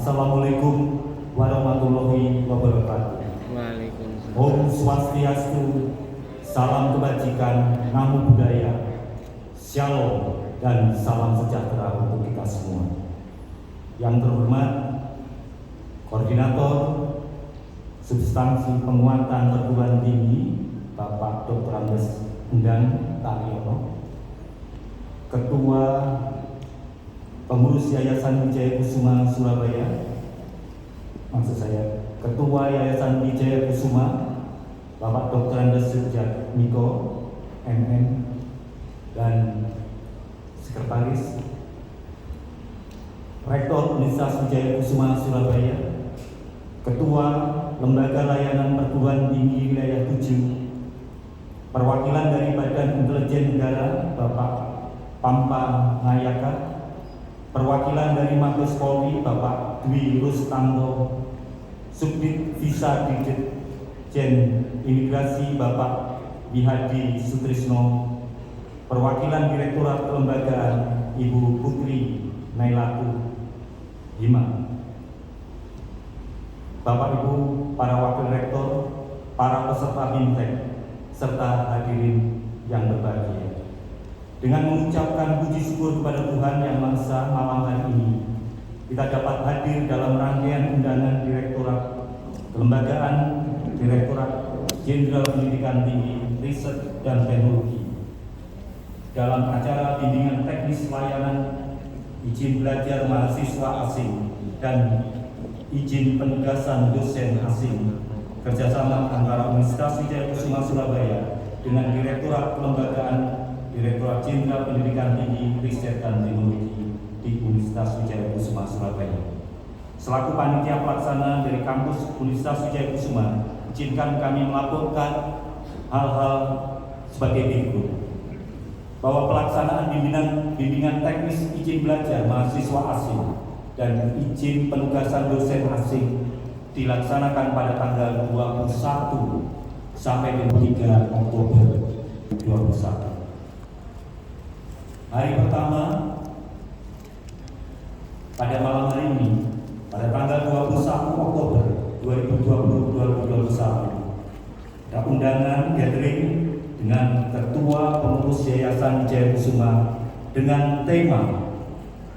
Assalamualaikum warahmatullahi wabarakatuh. Waalaikumsalam. Om Swastiastu, salam kebajikan, namo buddhaya, shalom, dan salam sejahtera untuk kita semua. Yang terhormat Koordinator Substansi Penguatan Perguruan Tinggi Bapak Dr. Andes Endang Taryono, Ketua Pengurus Yayasan Wijaya Kusuma Surabaya, Ketua Yayasan Wijaya Kusuma Bapak Dr. Andes Sujatmiko MM, dan Sekretaris Rektor Universitas Wijaya Kusuma Surabaya, Ketua Lembaga Layanan Perguruan Tinggi Wilayah 7, perwakilan dari Badan Intelijen Negara Bapak Pampa Nayaka, perwakilan dari Mabes Polri Bapak Dwi Rustanto, Subdit Visa Dirjen Imigrasi Bapak Wihadi Sutrisno, perwakilan Direktorat Kelembagaan Ibu Putri Nailatu Hima, Bapak Ibu para Wakil Rektor, para peserta BIMTEK, serta hadirin yang berbahagia. Dengan mengucapkan puji syukur kepada Tuhan Yang Maha Esa, malam hari ini kita dapat hadir dalam rangkaian undangan Direktorat Kelembagaan Direktorat Jenderal Pendidikan Tinggi, Riset dan Teknologi dalam acara bimbingan teknis layanan izin belajar mahasiswa asing dan izin penugasan dosen asing, kerjasama antara Universitas Wijaya Kusuma Surabaya dengan Direktorat Kelembagaan Direktorat Jenderal Pendidikan Tinggi, Riset dan Teknologi di Universitas Wijaya Kusuma Surabaya. Selaku panitia pelaksana dari kampus Universitas Wijaya Kusuma, izinkan kami melaporkan hal-hal sebagai berikut. Bahwa pelaksanaan bimbingan teknis izin belajar mahasiswa asing dan izin penugasan dosen asing dilaksanakan pada tanggal 21 sampai 23 Oktober 2021. Hari pertama pada malam hari ini, pada tanggal 21 Oktober 2021, ada undangan gathering dengan Ketua Pengurus Yayasan Wijaya Kusuma dengan tema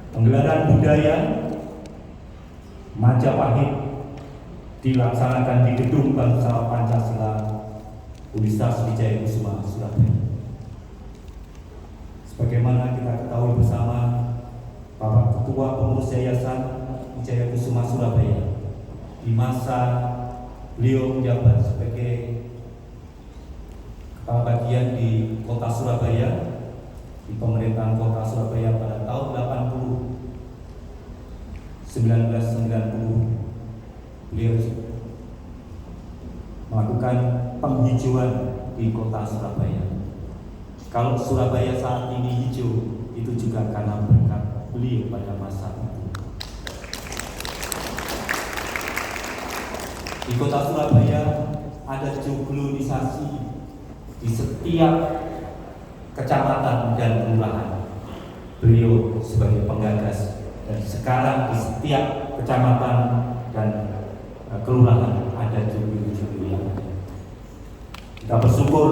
Penggelaran Budaya Majapahit dilaksanakan di Gedung Bangsa Pancasila Universitas Wijaya Kusuma Surabaya. Sebagaimana kita ketahui bersama, Bapak Ketua Pengurus Yayasan Wijaya Kusuma Surabaya di masa beliau menjabat sebagai kepala bagian di Kota Surabaya, di pemerintahan Kota Surabaya pada tahun 1990, beliau melakukan penghijauan di Kota Surabaya. Kalau Surabaya saat ini hijau, itu juga karena berkat beliau pada masa itu. Di Kota Surabaya ada joglonisasi di setiap kecamatan dan kelurahan. Beliau sebagai penggagas, dan sekarang di setiap kecamatan dan kelurahan ada joglo-joglo yang ada. Kita bersyukur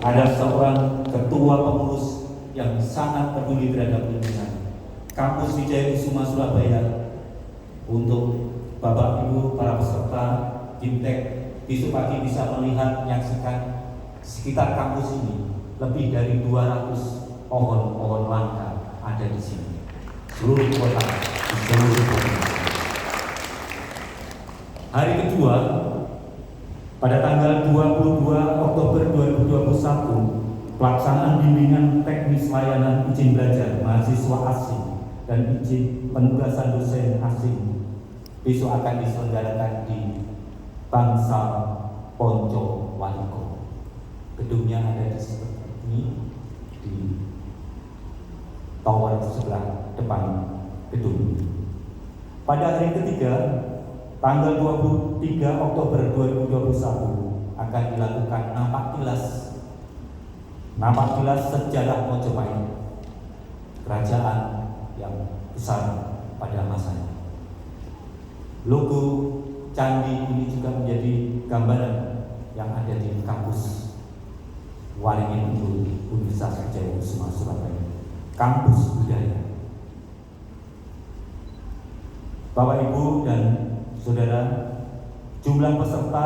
ada seorang ketua pengurus yang sangat peduli terhadap lingkungan. Kampus Wijaya Kusuma Surabaya, untuk Bapak Ibu para peserta BIMTEK besok pagi bisa melihat, menyaksikan sekitar kampus ini lebih dari 200 pohon-pohon langka ada di sini. Seluruh kota, di seluruh kota. Hari kedua pada tanggal 22 Oktober 2021, pelaksanaan bimbingan teknis layanan izin belajar mahasiswa asing dan izin penugasan dosen asing besok akan diselenggarakan di Bangsal Ponco Waliko. Gedungnya ada di sini, di tower sebelah depan gedung. Pada hari ketiga, tanggal 23 Oktober 2021 akan dilakukan nampak kilas sejarah Mojopahit, kerajaan yang besar pada masanya. Logo candi ini juga menjadi gambaran yang ada di kampus Waringin Unggul Universitas Wijayakusuma Surabaya, kampus budaya. Bapak Ibu dan Saudara, jumlah peserta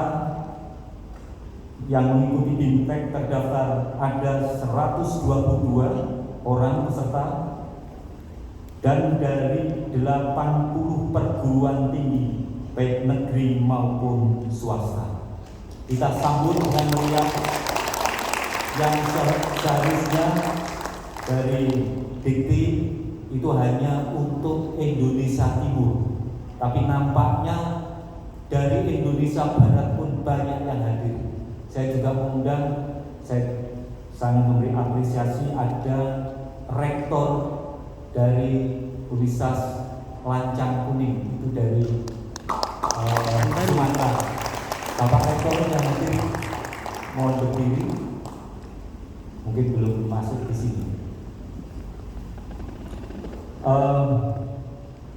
yang mengikuti BIMTEK terdaftar ada 122 orang peserta dan dari 80 perguruan tinggi baik negeri maupun swasta. Kita sambut dengan meriah yang seharusnya dari Dikti itu hanya untuk Indonesia Timur, tapi nampaknya dari Indonesia Barat pun banyak yang hadir. Saya juga mengundang, saya sangat memberi apresiasi ada rektor dari Universitas Lancang Kuning, itu dari Sumatera. Bapak rektor yang hadir mohon berdiri, mungkin belum masuk di sini.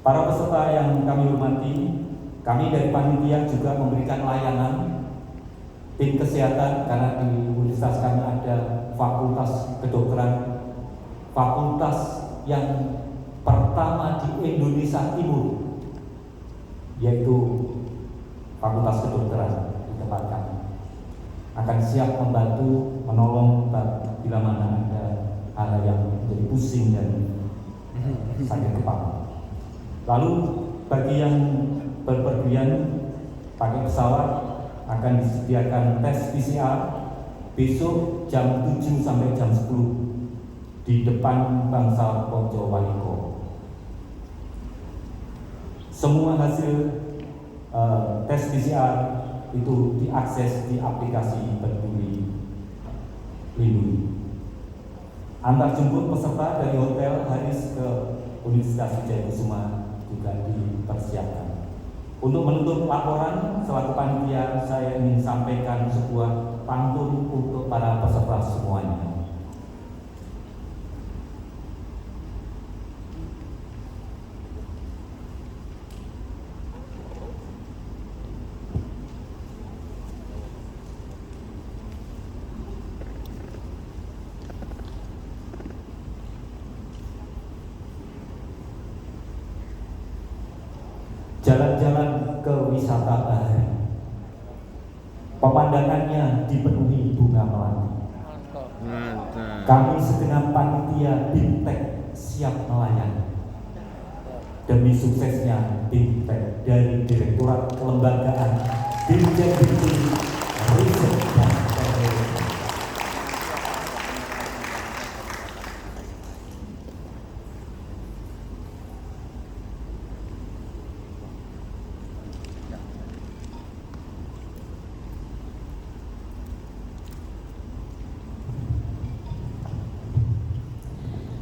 Para peserta yang kami hormati, kami dari panitia juga memberikan layanan tim kesehatan karena di universitas kami ada fakultas kedokteran, fakultas yang pertama di Indonesia Timur, yaitu fakultas kedokteran di tempat kami. Akan siap membantu, menolong bila mana ada hal yang menjadi pusing dan sakit kepala. Lalu bagi yang berpergian pakai pesawat akan disediakan tes PCR besok jam 7 sampai jam 10 di depan Bangsal Pojo Waliko. Semua hasil tes PCR itu diakses di aplikasi Peduli Lindungi. Antar jemput peserta dari Hotel Haris ke Universitas Wijayakusuma juga dipersiapkan. Untuk menutup laporan selaku panitia, saya ingin sampaikan sebuah pantun untuk para peserta semuanya. Jalan-jalan ke wisata bahari, pemandangannya dipenuhi bunga melati. Kami segenap panitia BIMTEK siap melayani. Demi suksesnya BIMTEK dari Direktorat Kelembagaan Dirjen Dikti Riset dan Teknologi.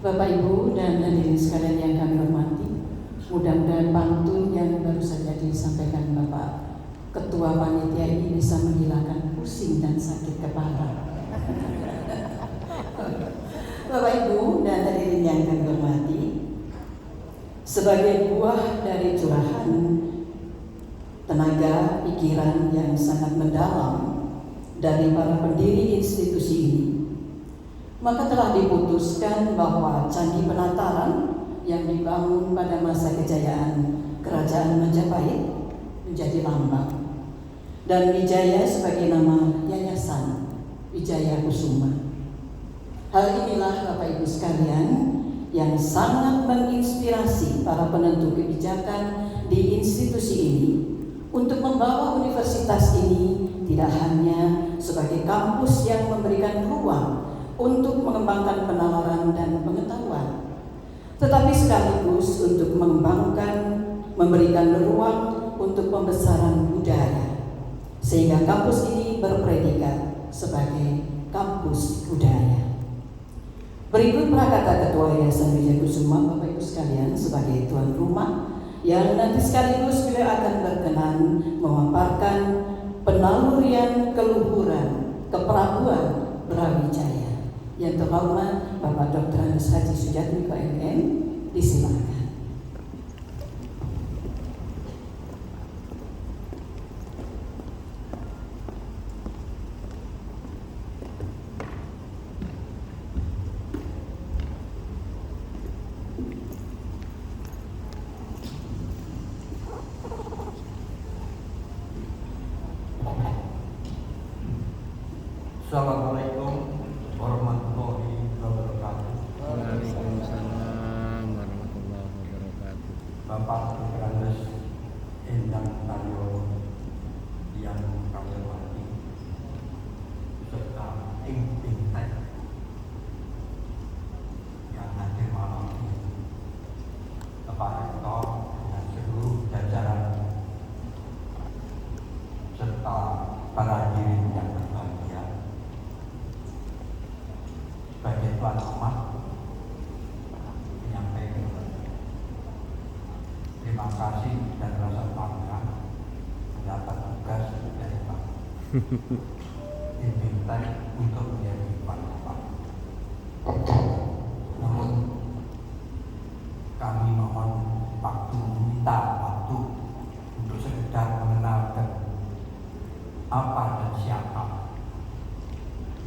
Bapak Ibu dan hadirin sekalian yang kami hormati, mudah-mudahan pantun yang baru saja disampaikan Bapak Ketua Panitia ini bisa menghilangkan pusing dan sakit kepala. Bapak Ibu dan hadirin yang kami hormati, sebagai buah dari curahan tenaga pikiran yang sangat mendalam dari para pendiri institusi ini, maka telah diputuskan bahwa Candi Penataran yang dibangun pada masa kejayaan Kerajaan Majapahit menjadi lambang, dan Wijaya sebagai nama Yayasan Wijayakusuma. Hal inilah Bapak Ibu sekalian yang sangat menginspirasi para penentu kebijakan di institusi ini untuk membawa universitas ini tidak hanya sebagai kampus yang memberikan ruang untuk mengembangkan penalaran dan pengetahuan, tetapi sekaligus untuk mengembangkan, memberikan ruang untuk pembesaran budaya, sehingga kampus ini berpredikat sebagai kampus budaya. Berikut prakata Ketua Yayasan Wijayakusuma, Bapak Ibu sekalian, sebagai tuan rumah yang nanti sekaligus beliau akan berkenan memaparkan penalurian keluhuran keprabuan Brawijaya. Yang terhormat Bapak Dr. Andes Haji Sujatmiko MM, disilakan. Assalamualaikum warahmatullahi wabarakatuh. Waalaikumsalam warahmatullahi wabarakatuh. Bapak Grandes Endang Taryo yang kami hormati, serta Tek yang hadir malam ini, Bapak Rektor dan seluruh jajaran, serta para hadirin yang berbahagia. Sebagai tuan rumah, menyampaikan terima kasih dan rasa bangga mendapat tugas dari Pak diminta untuk menjadi Pak. Namun kami mohon minta waktu untuk sekedar mengenalkan apa dan siapa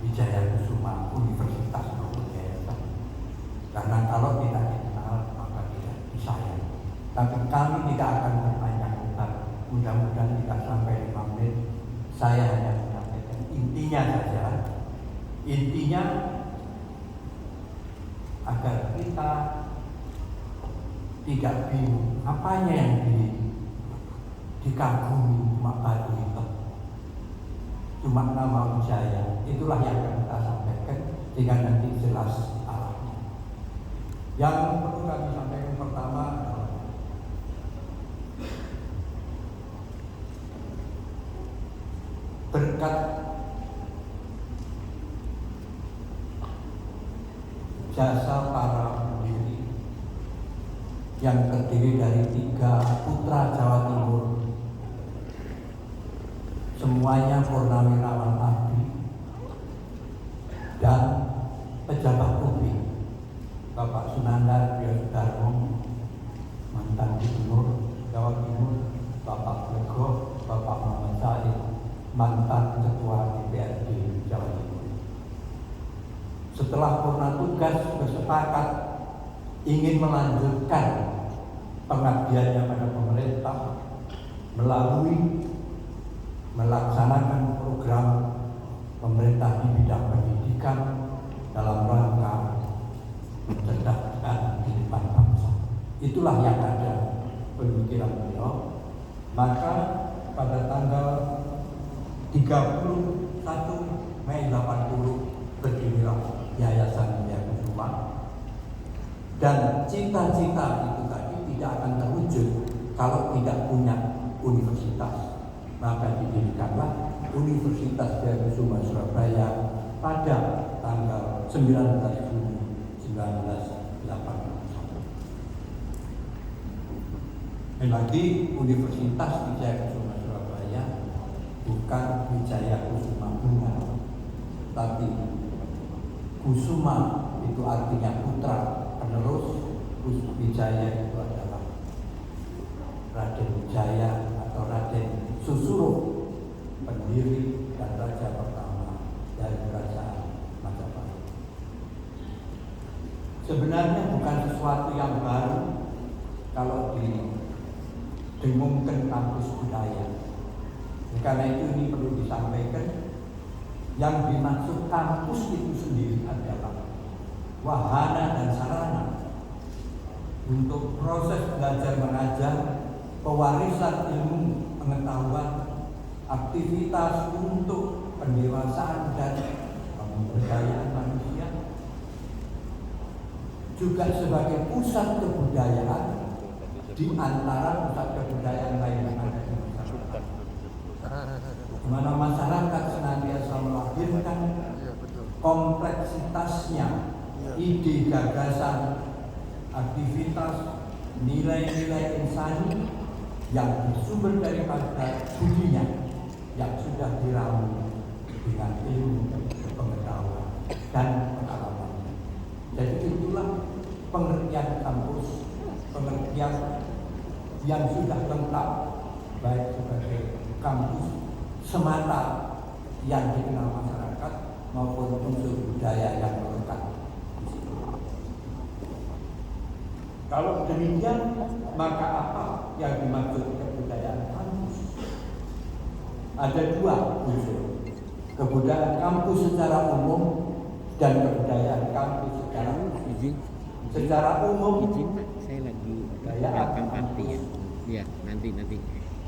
Wijaya Kusuma Universitas Nogayarta. Karena kalau tidak dikenal maka tidak disayang. Tapi kami tidak akan berpanjang lebar. Mudah-mudahan tidak sampai 5 menit. Saya hanya menyampaikan intinya saja. Intinya agar kita tidak bingung apanya yang dikagumi cuma batu hitam, cuma nama Wijaya. Itulah yang akan kita sampaikan sehingga nanti jelas arahnya. Yang perlu kami sampaikan pertama adalah berkat jasa para pendiri yang terdiri dari 3 putra Jawa Timur, semuanya purnawirawan abdi dan pejabat publik. Bapak Sunandar Priyosudarmo, mantan Gubernur Jawa Timur, Bapak Lego, Bapak Muhammad Said, mantan Ketua DPRD Jawa Timur. Setelah purna tugas bersepakat ingin melanjutkan pengabdiannya pada pemerintah melalui melaksanakan program pemerintah di bidang pendidikan dalam rangka mencerdaskan kehidupan bangsa. Itulah yang ada pemikiran beliau. Maka pada tanggal 31 Mei 80 berdirilah Yayasan Wijaya Kusuma, dan cita-cita itu tadi tidak akan terwujud kalau tidak punya universitas. Maka didirikanlah Universitas Wijaya Kusuma Surabaya pada tanggal 19 Juni 1981. Dan lagi Universitas Wijaya Kusuma Surabaya bukan Wijaya Kusuma Bunga, tapi Kusuma itu artinya putra penerus. Wijaya itu adalah Raden Wijaya atau Raden Susuro, pendiri dan raja pertama dari kerajaan Majapahit. Sebenarnya bukan sesuatu yang baru kalau didengungkan kampus budaya. Karena itu ini perlu disampaikan, yang dimaksud kampus itu sendiri adalah wahana dan sarana untuk proses belajar mengajar, pewarisan ilmu pengetahuan, aktivitas untuk pendewasaan dan pemberdayaan manusia, juga sebagai pusat kebudayaan di antara pusat kebudayaan lain yang ada di masyarakat, di mana masyarakat senantiasa melahirkan kompleksitasnya, ide, gagasan, aktivitas, nilai-nilai insani yang bersumber daripada budinya yang sudah diramu dengan ilmu, pengetahuan, dan pengalaman. Jadi itulah pengertian kampus, pengertian yang sudah lengkap, baik sebagai kampus semata yang dikenal masyarakat maupun unsur budaya yang melekat di situ. Kalau demikian, maka apa yang dimaksud kebudayaan kampus? Ada 2 unsur. kebudayaan kampus secara umum dan kebudayaan kampus izin secara umum. izin Pak, saya lagi Budaya belakang panti ya. Iya, nanti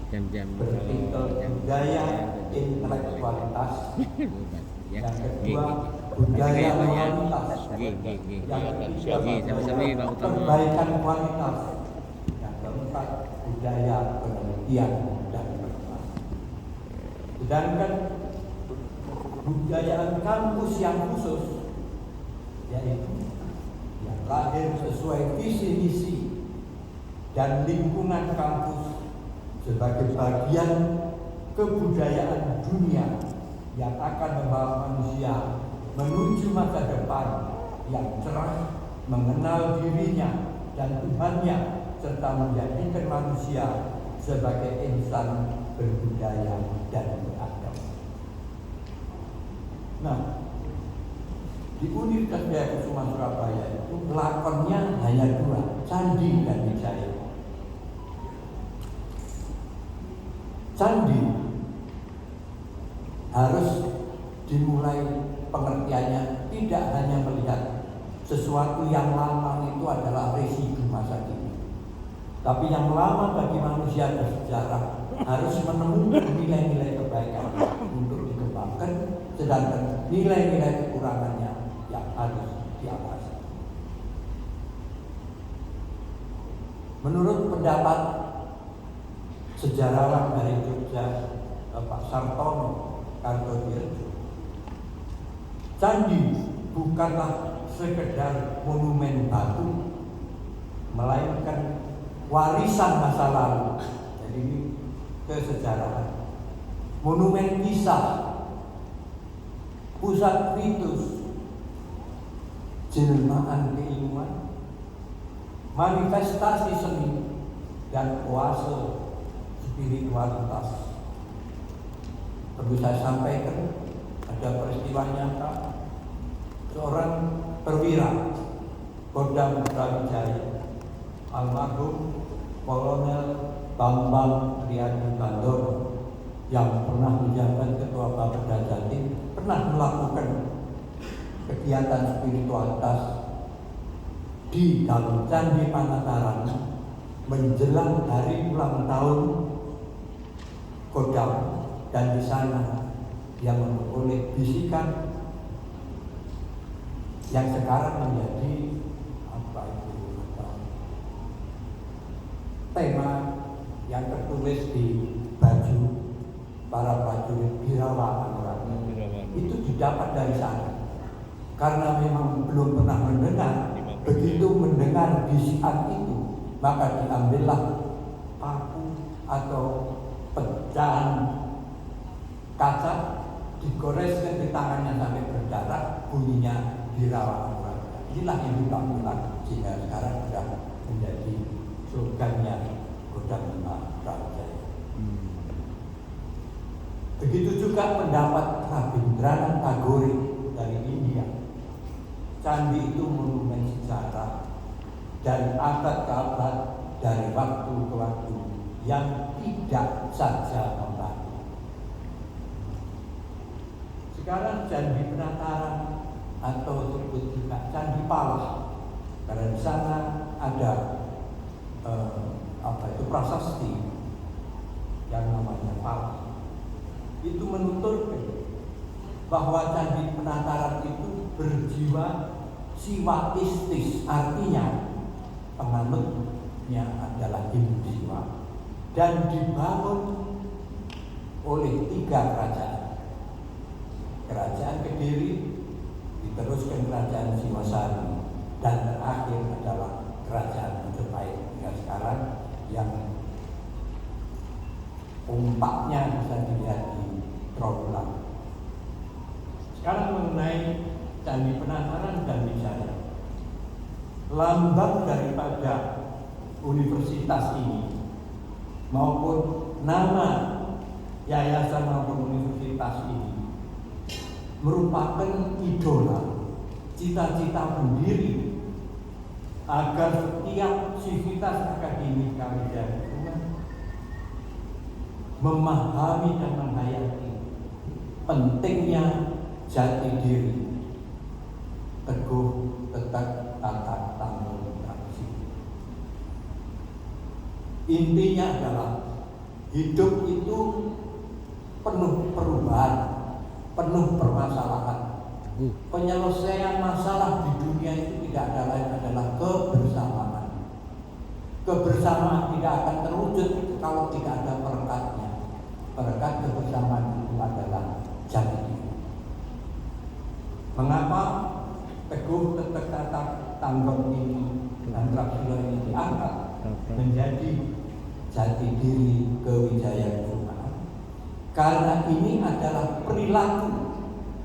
jam-jam budaya intelektualitas. Ya. Yang G, kedua, G. budaya Pak, ya. kualitas. G. Yang ketiga, Sama-sama Pak Utama. perbaikan kualitas. Yang keempat, budaya penelitian dan pengembangan. Sedangkan budaya kampus yang khusus, yaitu yang lahir sesuai visi misi dan lingkungan kampus sebagai bagian kebudayaan dunia yang akan membawa manusia menuju masa depan yang cerah, mengenal dirinya dan Tuhannya, serta menjadikan manusia sebagai insan berbudaya dan beradab. Nah, di Universitas Dayakusuma Surabaya itu lakonnya hanya dua, Candi dan Wijaya. Candi harus dimulai pengertiannya tidak hanya melihat sesuatu yang lama itu adalah residu masa kini, tapi yang lama bagi manusia bersejarah harus menemukan nilai-nilai kebaikan untuk dikembangkan, sedangkan nilai-nilai kekurangannya yang harus diawasi. Menurut pendapat sejarawan dari Jogja, Pak Sartono Kartodirjo, candi bukanlah sekedar monumen batu, melainkan warisan masa lalu. Jadi ini kesejarahan, monumen kisah, pusat ritus, jelmaan keilmuan, manifestasi seni, dan oase spiritualitas. Perlu saya sampaikan, ada peristiwa nyata seorang perwira Kodam Brawijaya, almarhum Kolonel Bambang Riyadi Bandono, yang pernah menjabat Ketua Bapeda Jatim, pernah melakukan kegiatan spiritualitas di dalam Candi Panataran menjelang hari ulang tahun Kodam, dan di sana dia memperoleh bisikan yang sekarang menjadi tema yang tertulis di baju para prajurit Birawa Anugerah. Itu didapat dari sana karena memang belum pernah mendengar. Begitu mendengar bisikan itu, maka diambillah paku atau pecahan kaca, digoreskan di tangannya sampai berdarah, bunyinya Birawa Anugerah. Inilah yang ditampilkan sehingga sekarang sudah menjadi slogannya Kodam 5 Brawijaya. Begitu juga pendapat Rabindranath Tagore dari India. Candi itu monumen sejarah dari abad ke abad, dari waktu ke waktu, yang tidak saja membantu. Sekarang Candi Penataran atau disebut juga Candi Palah, karena di sana ada prasasti yang namanya Palah. Itu menuturkan bahwa Candi Penataran itu berjiwa siwaistis, artinya penganutnya adalah Hindu Siwa, dan dibangun oleh 3 kerajaan. Kerajaan Kediri, diteruskan Kerajaan Singosari, dan terakhir adalah Kerajaan Majapahit hingga sekarang yang umpaknya bisa dilihat di Trawulan. Sekarang mengenai Candi Penataran dan Wijaya, lambang daripada universitas ini maupun nama yayasan maupun universitas ini merupakan idola, cita-cita pendiri agar setiap sivitas akademik Dayakusuma memahami dan menghayati pentingnya jati diri, teguh, tetap, tata, tanggung, tradisi. Intinya adalah hidup itu penuh perubahan, penuh permasalahan. Penyelesaian masalah di dunia itu tidak ada lain adalah kebersamaan. Kebersamaan tidak akan terwujud kalau tidak ada perekatnya. Perekat kebersamaan itu adalah jati diri. Mengapa teguh, tetap, tata, tanggung ini dan Trisila ini diangkat menjadi jati diri kewijayakusumaan? Karena ini adalah perilaku,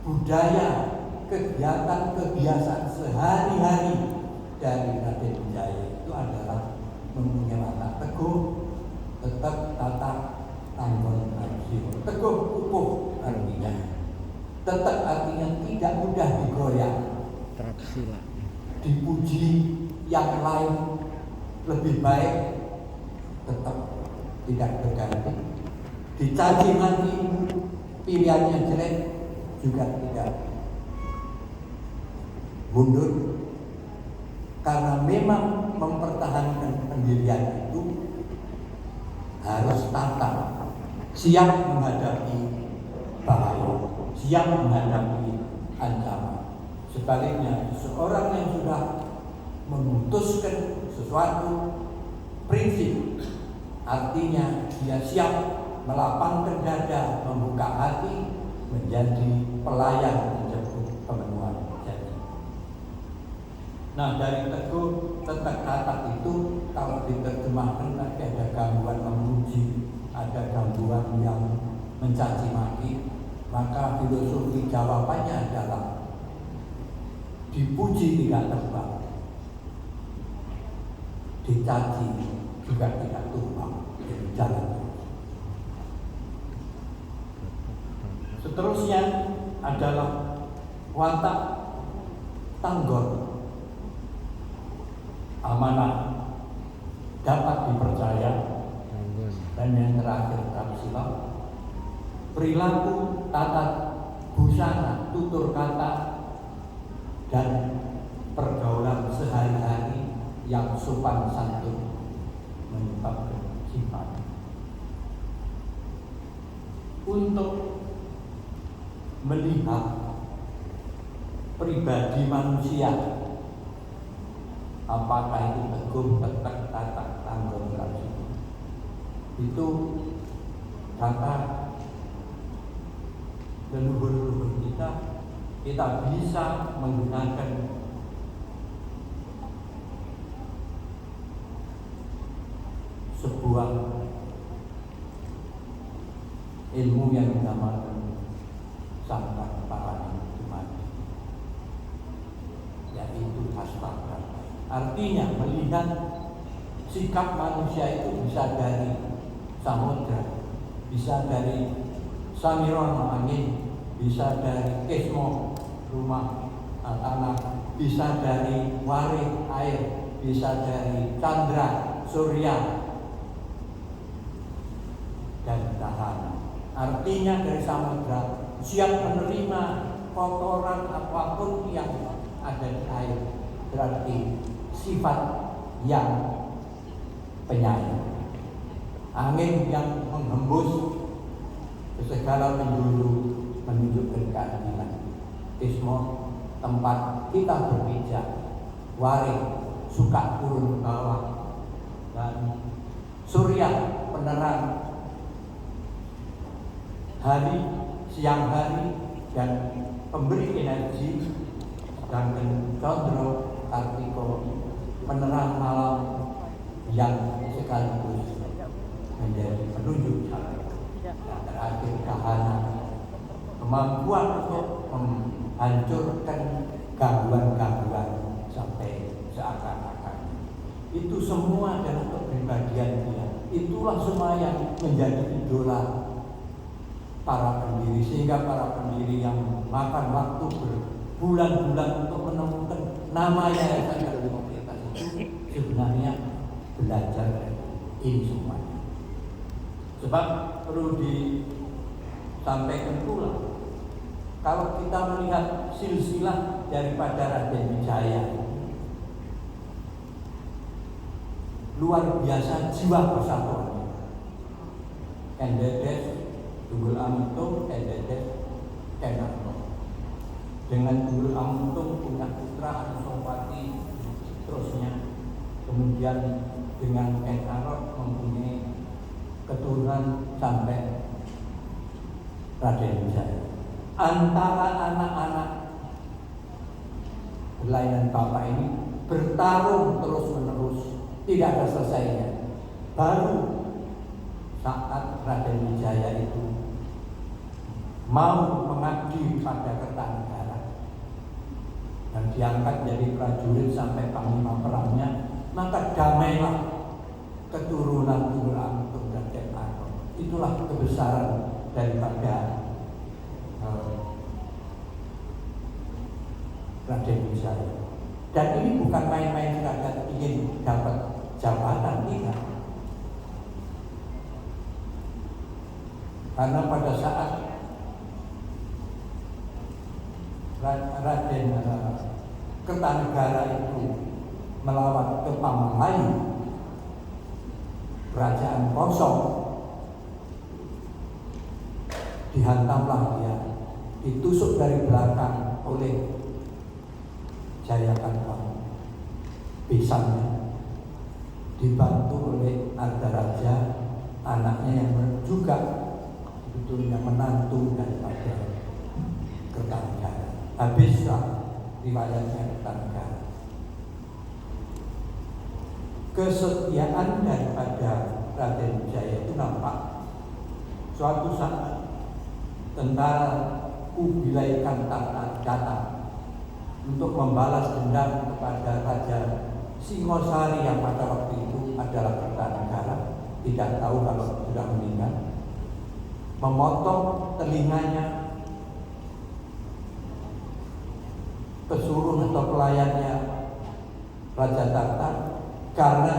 budaya, kegiatan, kebiasaan sehari-hari dari Raden Wijaya. Itu adalah mempunyai watak teguh, tetap, tata, tanggung, tradisi. Teguh, kukuh artinya. Tetap artinya tidak mudah digoyah. Trisila. Dipuji yang lain lebih baik, tetap tidak berganti. Dicaci maki pilihannya jelek juga tidak mundur, karena memang mempertahankan pendirian itu harus tata, siap menghadapi bahaya, siap menghadapi ancaman. Sebaliknya, seorang yang sudah memutuskan sesuatu prinsip, artinya dia siap melapangkan dada, membuka hati, menjadi pelayan menjemput pemenuhan janji. Nah, dari teguh, tetap, tata itu kalau diterjemahkan nanti ada gangguan memuji, ada gangguan yang mencaci maki, maka filosofi jawabannya adalah dipuji tidak terbang, dicaci juga tidak tumbang, jadi jalan. Seterusnya adalah watak tanggon, amanah, dapat dipercaya, dan yang terakhir Trisila, perilaku, tata busana, tutur kata, dan pergaulan sehari-hari yang sopan santun menyebabkan sifat. Untuk melihat pribadi manusia, apakah itu teguh, tetap, tata, tanggung, tradisi, itu kata leluhur-leluhur kita bisa menggunakan sebuah ilmu yang dinamakan sangkan paradigma, yaitu hastaka. Artinya melihat sikap manusia itu bisa dari samudra, bisa dari samirono angin, bisa dari kesmo rumah tanah, bisa dari waring air, bisa dari chandra surya dan dahana. Artinya dari samudra siap menerima kotoran apapun yang ada di air, berarti sifat yang penyayang. Angin yang menghembus ke segala penjuru menunjukkan keadilan. Ismo, tempat kita berpijak, waring, suka turun ke bawah, dan surya, penerang hari, siang hari, dan pemberi energi, sedangkan Condro Kartiko, penerang malam yang sekaligus menjadi penunjuk jalan. Dan terakhir Dahana, kemampuan untuk menghancurkan gangguan-gangguan sampai seakan-akan. Itu semua adalah kepribadian dia. Itulah semua yang menjadi idola para pendiri, sehingga para pendiri yang makan waktu berbulan-bulan untuk menemukan nama Yayasan Komunitas itu sebenarnya belajar ini semuanya. Sebab perlu disampaikan pula Kalau kita melihat silsilah daripada Raden Wijaya, luar biasa jiwa persatuannya. Kendedes, Tunggul Amuntung, Kendedes, Kenarto. Dengan Tunggul Amuntung punya putra Anusapati, terusnya. Kemudian dengan Kenarto mempunyai keturunan sampai Raden Wijaya. Antara anak-anak berlainan bapak ini bertarung terus-menerus, tidak ada selesainya. Baru saat Raden Wijaya itu mau mengabdi pada Kertanegara dan diangkat jadi prajurit sampai panglima perangnya, maka damailah keturunan Tunggul Amuntung dan Kenarto. Itulah kebesaran daripada Raden Wijaya. Dan ini bukan main-main sekadar ingin dapat jabatan, tidak. Karena pada saat Raden Kertanegara itu melawan ke Pamalayu, kerajaan kosong, dihantamlah dia, ditusuk dari belakang oleh Jayakarta, pisangnya, dibantu oleh Ardaraja, anaknya yang juga sebetulnya menantu daripada Kertanegara. Habislah riwayatnya Kertanegara. Kesetiaan daripada Raden Wijaya itu nampak. Suatu saat tentara Kubilai Kantata datang untuk membalas dendam kepada Raja Singosari yang pada waktu itu adalah Kertanegara, tidak tahu kalau sudah meninggal, memotong telinganya pesuruh atau pelayannya Raja Tartar karena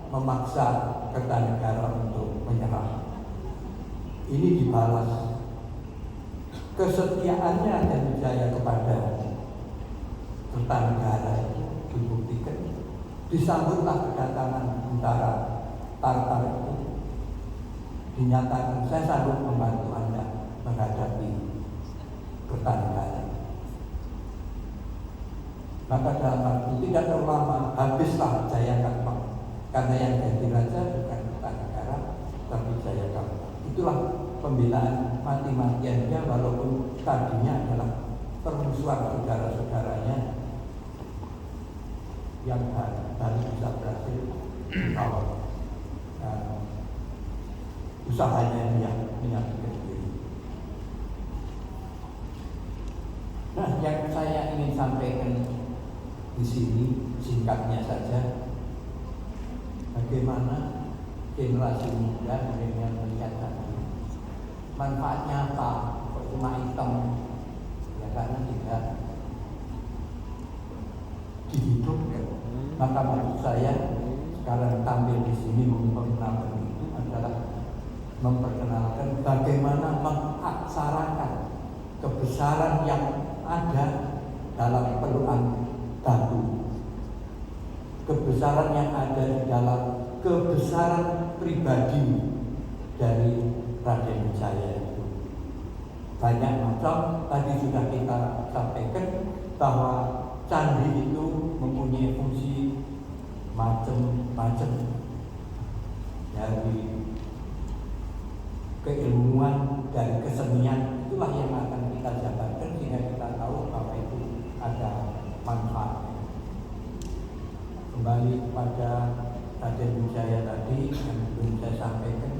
memaksa Kertanegara untuk menyerah. Ini dibalas. Kesetiaannya Raden Wijaya kepada Kertanegara itu dibuktikan. Disambutlah kedatangan tentara Tartar itu, dinyatakan saya sanggup membantu Anda menghadapi Kertanegara. Maka dalam waktu tidak terlalu lama habislah Jayakarta, karena yang jadi raja bukan Kertanegara tapi Jayakarta. Itulah pembelaan mati-matiannya, walaupun tadinya adalah permusuhan saudara-saudaranya yang baru bisa berhasil kalau usahanya yang menyatukan diri. Nah, yang saya ingin sampaikan di sini singkatnya saja, bagaimana generasi muda yang melihat tadi manfaatnya apa? Kok cuma hitam? Ya karena tidak dihidupkan. Maka maksud saya sekarang tampil di sini memperkenalkan itu adalah memperkenalkan bagaimana mengaksarakan kebesaran yang ada dalam pelukan batu, kebesaran yang ada di dalam kebesaran pribadi dari Raden Wijaya itu. Banyak macam, tadi sudah kita sampaikan bahwa candi itu mempunyai fungsi macam-macam, dari keilmuan dan kesenian. Itulah yang akan kita jabarkan sehingga kita tahu bahwa itu ada manfaatnya. Kembali kepada Raden Wijaya tadi yang belum saya sampaikan,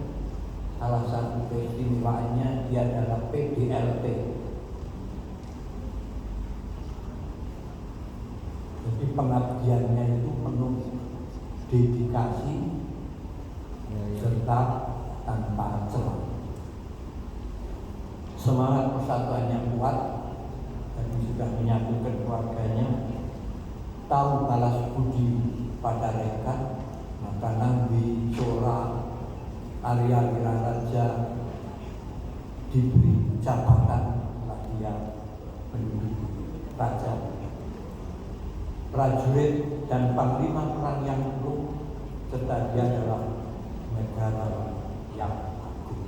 salah satu keistimewaannya dia adalah PDLT. Jadi pengabdiannya itu penuh dedikasi serta tanpa celah. Semangat persatuannya kuat dan sudah menyatukan keluarganya, tahu balas budi pada mereka, maka Nambi, Sora, Arya Wiraraja diberi jabatan setelah dia raja, prajurit dan panglima perang yang buruk, serta dia adalah negara yang agung.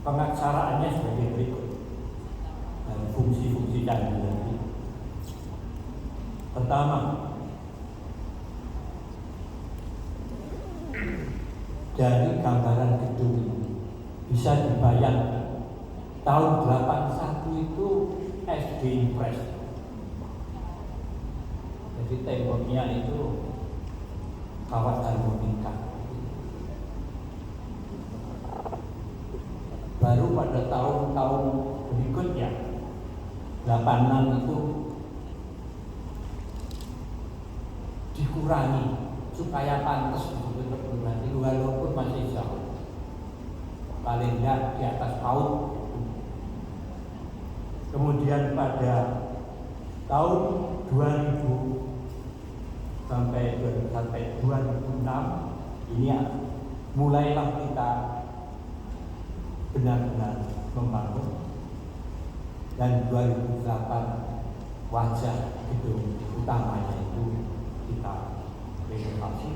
Pengaksaraannya sebagai berikut dan fungsi-fungsi candi tadi. Pertama, dari gambaran gedung ini bisa dibayangkan tahun 81 itu SD Impres. Jadi temboknya itu kawat harmonika. Baru pada tahun-tahun berikutnya 86 itu dikurangi supaya pantas disebut perguruan tinggi walaupun masih jauh, paling tidak di atas PAUD. Kemudian pada tahun 2000 sampai 2006 ini mulailah kita benar-benar membangun, dan 2008 wajah gedung utamanya itu kita renovasi.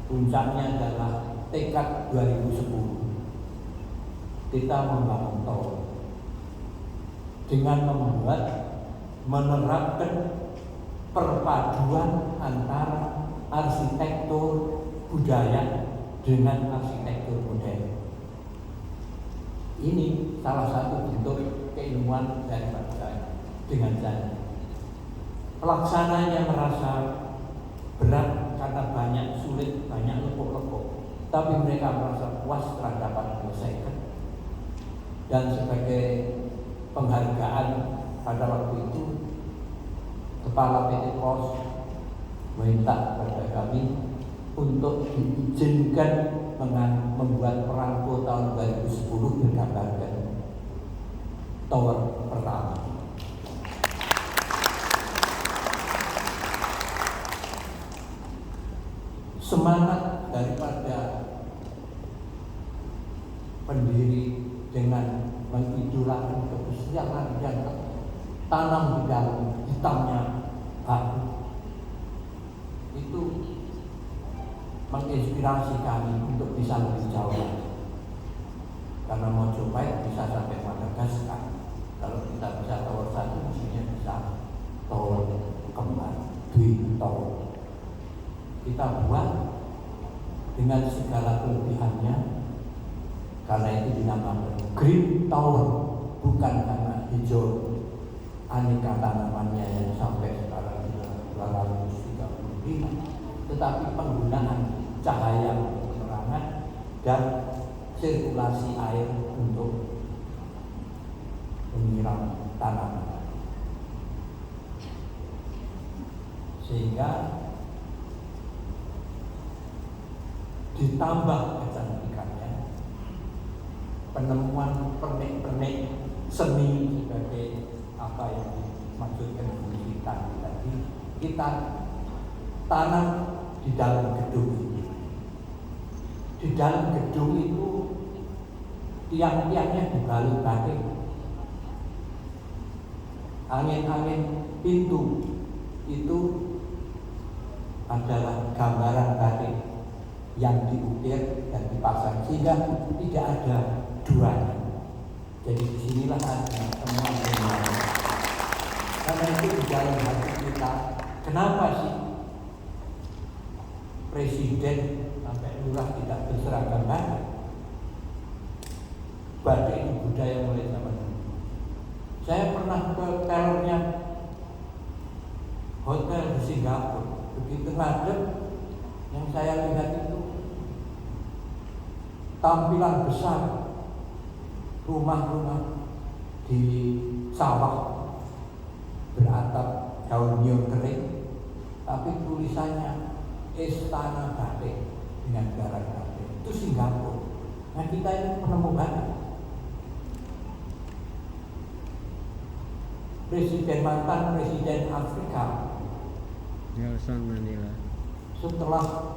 Puncaknya adalah tekad 2010 kita membangun tol dengan menerapkan perpaduan antara arsitektur budaya dengan arsitektur modern. Ini salah satu bentuk keilmuan dari Pak saya dengan janji. Pelaksananya merasa berat karena banyak sulit, banyak lepuk-lepuk, tapi mereka merasa puas setelah dapat menyelesaikan. Dan sebagai penghargaan pada waktu itu, Kepala PT Pos meminta kepada kami untuk diizinkan membuat perangko tahun 2010 menggambarkan tower pertama. Semangat daripada pendiri dengan mengidolakan kebesaran yang tanam di dalam hitamnya batu itu menginspirasi kami untuk bisa lebih jauh lagi. Karena Mojopahit bisa sampai Madagaskar. Kalau kita bisa tower 1, mestinya bisa tower kembar, Twin Tower. Kita buat dengan segala kelebihannya, karena itu dinamakan Green Tower, bukan karena hijau aneka tanamannya yang sampai sekarang 235, tetapi penggunaan cahaya untuk penerangan dan sirkulasi air untuk menyiram tanaman, sehingga ditambah kecantikannya penemuan pernik-pernik seni sebagai apa yang dimaksudkan di tadi kita tanam di dalam gedung ini. Di dalam gedung itu tiang-tiangnya dibalut batik. Angin-angin pintu itu adalah gambaran batik yang diukir dan dipasang sehingga tidak ada duanya. Jadi disinilah ada semua. Karena itu di dalam hati kita, kenapa sih presiden sampai lurah tidak berseragam batik? Batik itu budaya mulai zaman dulu. Saya pernah ke telurnya hotel di Singapura, begitu ngadep yang saya lihat itu tampilan besar rumah-rumah di sawah beratap daun nyur kering, tapi tulisannya Istana Batik dengan garam batik. Itu Singapura. Nah kita ini penemu batik. Mantan presiden Afrika Nelson Mandela setelah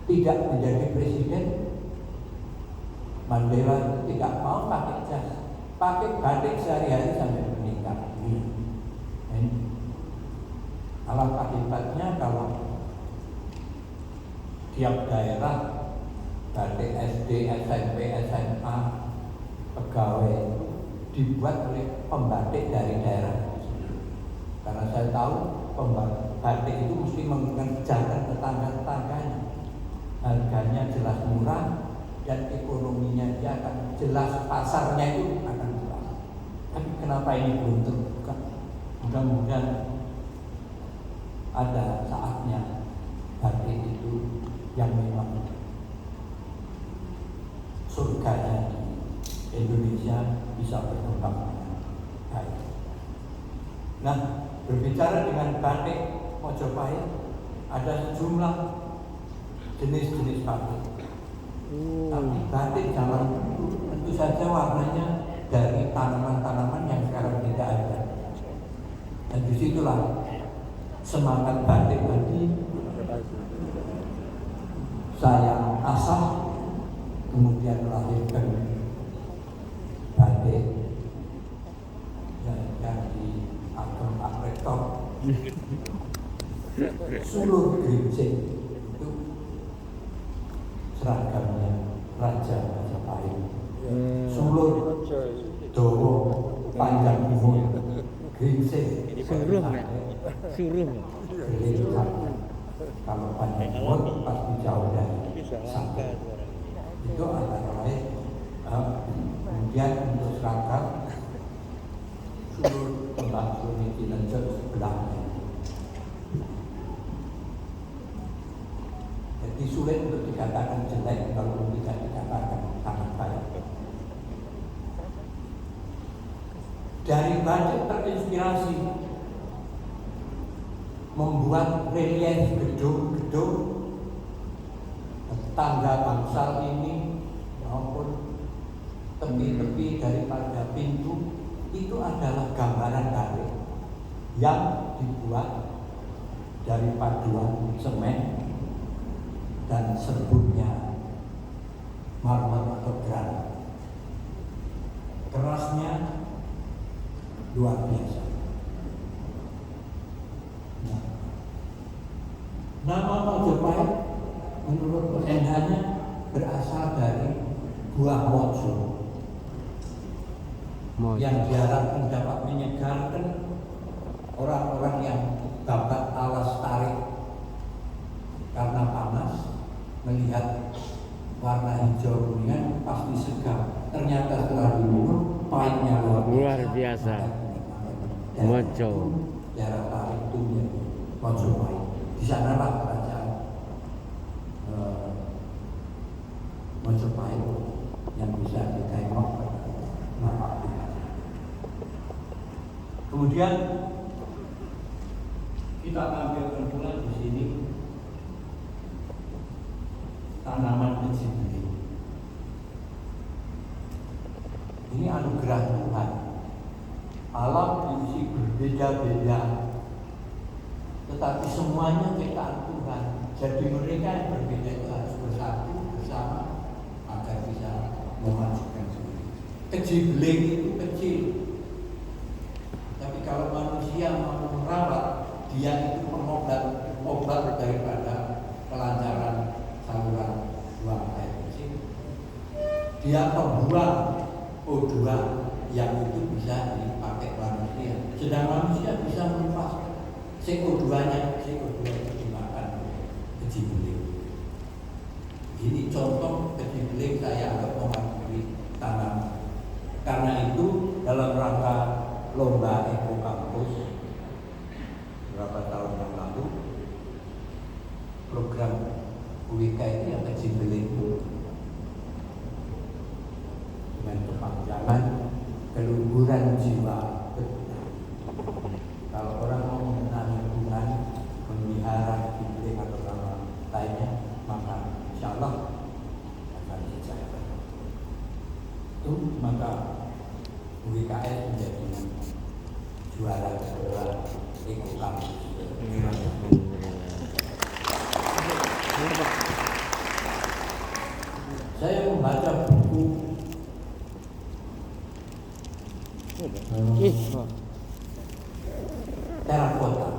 tidak menjadi presiden Mandela itu tidak mau pakai jas, pakai batik sehari-hari sampai meninggal. Alangkah hebatnya kalau tiap daerah, batik SD, SMP, SMA, pegawai dibuat oleh pembatik dari daerah. Karena saya tahu batik itu mesti mengerjakan tetangga-tetangganya. Harganya jelas murah dan ekonominya dia akan jelas, pasarnya itu akan jelas. Tapi kenapa ini belum terbuka? Mudah-mudahan ada saatnya batik itu yang memang surganya di Indonesia bisa berkembang dengan baik. Nah, berbicara dengan batik Mojopahit, ada sejumlah jenis-jenis batik. Tapi batik zaman dulu tentu saja warnanya dari tanaman-tanaman yang sekarang tidak ada. Dan disitulah semangat batik tadi saya asah, kemudian melahirkan batik yang diagem Pak Rektor Sulur Grimsing. Itu seragamnya Raja Majapahit. Sulur Dowo panjang timur, Grimsing Suruh ya, suruh. Gelincang. Kalau panjang timur pasti jauh dari sana. Itu antara lain. Kemudian untuk seragam Sulur Tembak Suni Cilencer sebelahnya. Jadi sulit untuk dikatakan jelek kalau tidak dikatakan sangat baik. Dari batik terinspirasi membuat relief gedung-gedung tangga bangsal ini maupun tepi-tepi daripada pintu itu adalah gambaran batik yang dibuat dari paduan semen dan serbuknya marmer atau granit. Kerasnya luar biasa. Nama Mojopahit menurut NH-nya berasal dari buah mojo yang diharapkan dapat menyegarkan orang-orang yang babat alas tarik karena panas, melihat warna hijau kuningan pasti segar. Ternyata setelah diminum pahitnya luar biasa. Mojo. Daerah tarik itu menjadi Mojopahit. Di sanalah kerajaan Mojopahit yang bisa ditengok nampak. Kemudian kita tampilkan pula di sini tanaman kecimpring. Ini anugerah Tuhan. Alam diisi berbeda-beda, tetapi semuanya ciptaan Tuhan. Jadi mereka yang berbeda itu harus bersatu bersama agar bisa memajukan semuanya. Kecimpring itu kecil, tapi kalau manusia mau merawat, dia itu obat daripada kelancaran saluran buang air kecil. Dia pembuang O2 yang itu bisa dipakai manusia. Sedang manusia bisa melepaskan CO2-nya, CO2 itu dimakan kecimpring. Ini contoh kecimpring saya anggap mewakili tanam. Karena itu dalam rangka lomba Eko Kampus beberapa tahun yang lalu, program UIK itu yang kecimpring dengan kepanjangan keluhuran jiwa. Kalau orang mau mengenal Tuhan, memelihara kecimpring atau nama lainnya, maka insya Allah akan dicapai. Itu maka UIKS menjadi juara kedua Eko Kampus. Saya membaca buku terakota.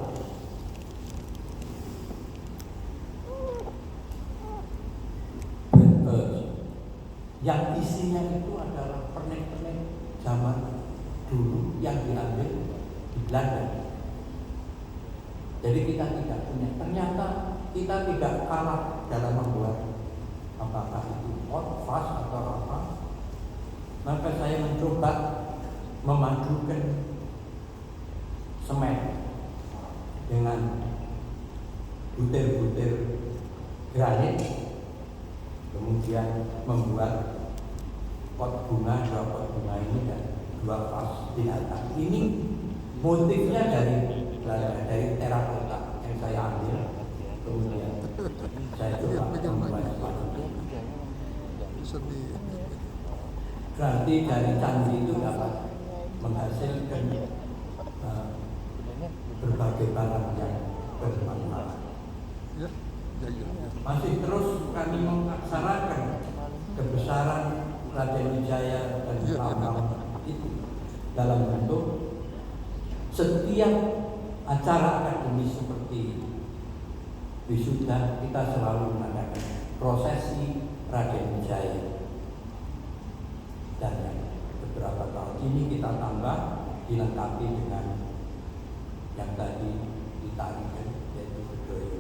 Yang isinya itu adalah pernik-pernik zaman dulu yang diambil di Belanda. Jadi kita tidak punya. Ternyata kita tidak kalah dalam membuat apakah itu pot, vas atau apa. Maka saya mencoba memadukan semen dengan butir-butir granit, kemudian membuat pot bunga, 2 pot bunga ini dan 2 vas binatang. Ini motifnya dari terakota yang saya ambil, kemudian saya coba membuat sepatu. Berarti dari candi itu dapat menghasilkan berbagai barang yang bermanfaat. Masih terus kami mengaksarakan kebesaran Raden Wijaya dan kawan-kawan itu dalam bentuk setiap acara akademis seperti wisuda kita selalu mengadakan prosesi Raden Wijaya. Dan beberapa tahun ini kita tambah dilengkapi dengan yang tadi ditarikan, yaitu Bedoyo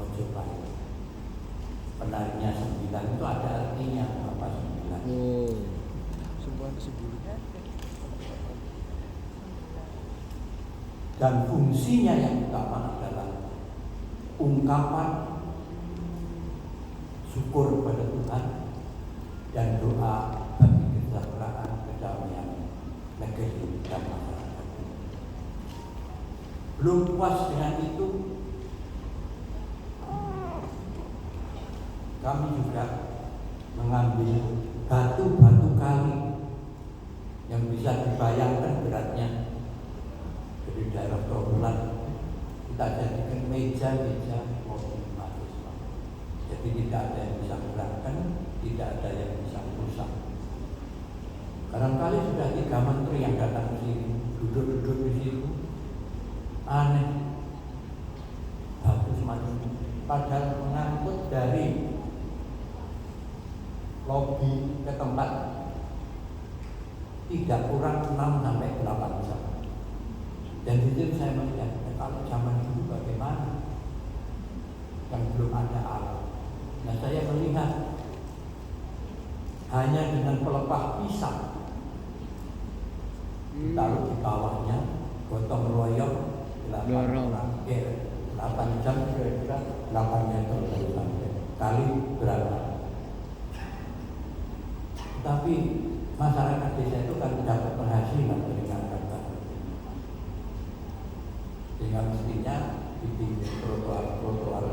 Mojopahit. Penarinya 9 itu ada artinya apa 9? Dan fungsinya yang utama adalah ungkapan syukur kepada Tuhan dan doa bagi kesejahteraan, kedamaian negeri dan masyarakat. Belum puas dengan itu, kami juga mengambil batu-batu kali yang bisa dibayangkan beratnya dari daerah Trawulan, kita jadikan meja-meja maupun mahasiswa. Jadi tidak ada yang bisa menggerakkan, tidak ada yang bisa merusak. Barangkali sudah 3 menteri yang datang ke sini, duduk-duduk di situ, aneh, batu semacam ini. Padahal mengangkut dari lobi ke tempat tidak kurang 6 sampai 8 jam. Dan di situ saya melihat, kalau zaman dulu bagaimana yang belum ada alat. Nah, saya melihat hanya dengan pelepah pisang ditaruh di bawahnya, gotong royong 8 jam kira-kira 8 meter sampai kali berapa. Tapi masyarakat desa itu kan dapat penghasilan dari ngangkat batu. Sehingga mestinya di pinggir trotoar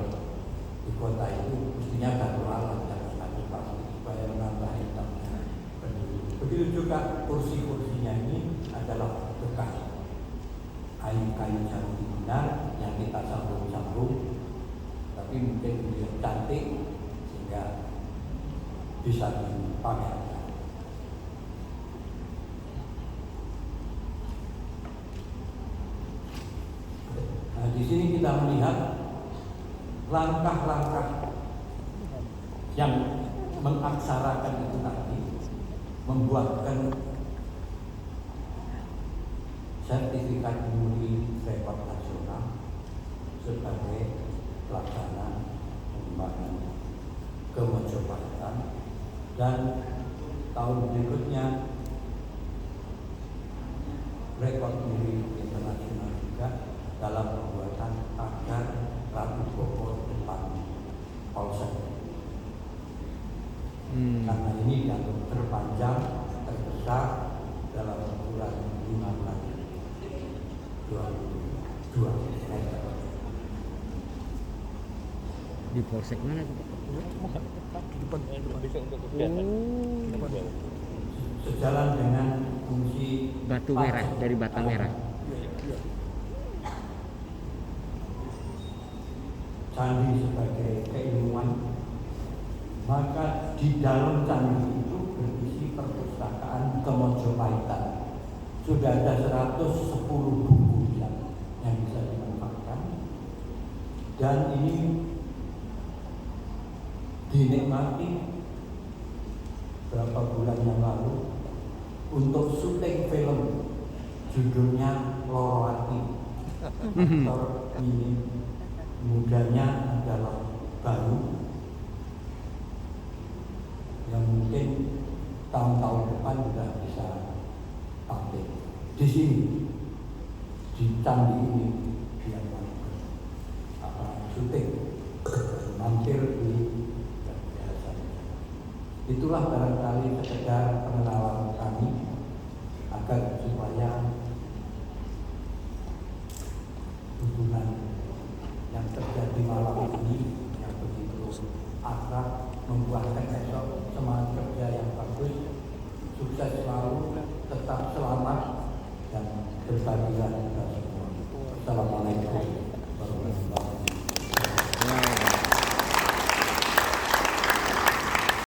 di kota itu mestinya batu alam, jangan batu plastik supaya menambah income penduduk. Begitu juga kursi-kursinya ini adalah bekas kayu-kayu jati benar yang kita sambung-sambung, tapi mungkin lebih cantik sehingga bisa dipamerkan. Nah, di sini kita melihat langkah-langkah yang mengaksarakan itu tadi, membuatkan sertifikat muri rekor nasional sebagai pelaksana pengembangan ke Mojopahitan, dan tahun berikutnya rekor muri internasional juga dalam pembuatan pagar Ratu Bogor depan Polsek. Karena ini yang terpanjang, terbesar dalam ukuran 15-22 meter. Di Polsek mana tuh? Sejalan dengan fungsi Batu merah, dari bata merah. Candi sebagai keilmuan, maka di dalam candi itu berisi perpustakaan ke Mojopahitan. Sudah ada 110 buku yang bisa dimanfaatkan, dan ini dinikmati berapa bulan yang lalu untuk syuting film judulnya Loro Ati. Aktor ini mudanya adalah baru, yang mungkin tahun-tahun depan sudah bisa tampil di sini, di candi ini dia syuting, mampir di biasa. Itulah barangkali sekedar pengenalan kami agar supaya hubungan yang terjadi malam ini yang begitu akrab membuahkan esok semangat kerja yang bagus, sukses selalu, tetap selamat, dan berbahagia kita semua. Assalamualaikum warahmatullahi wabarakatuh.